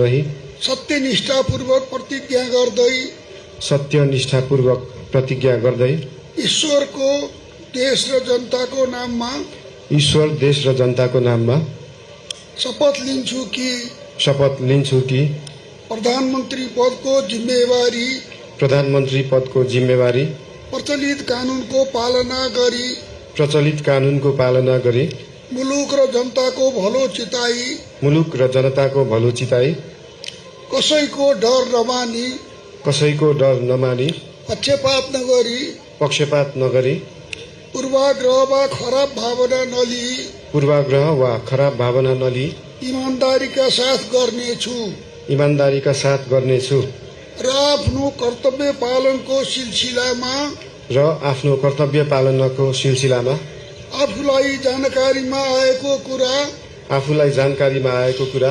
रही सत्यनिष्ठापूर्वक प्रतिज्ञा गर्दै ईश्वरको देश र जनताको नाममा शपथ लिन्छु कि प्रधानमन्त्री पदको जिम्मेवारी प्रचलित कानूनको पालना गरी मुलुक र जनताको भलो चिताई कसैको डर नमानी पक्षपात नगरी पूर्वाग्रह वा खराब भावना नलिई ईमानदारीका साथ गर्नेछु र आफ्नो कर्तव्य पालनको सिलसिलामा आफूलाई जानकारीमा आएको कुरा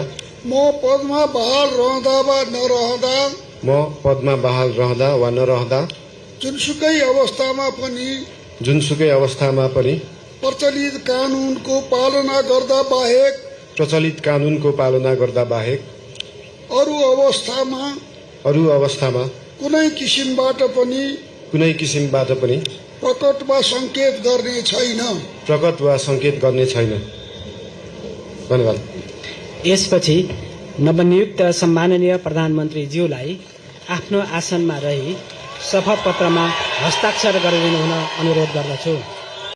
म पदमा बहाल रहँदा वा नरहँदा जुनसुकै अवस्थामा पनि प्रचलित कानूनको पालना गर्दा बाहेक अरू अवस्थामा कुनै किसिमबाट पनि प्रकट वा संकेत गर्ने छैन। धन्यवाद। यसपछि नवनियुक्त सम्माननीय प्रधानमन्त्रीज्यूलाई आफ्नो आसनमा रही शपथ पत्रमा हस्ताक्षर गरिदिनु हुन अनुरोध गर्दछु।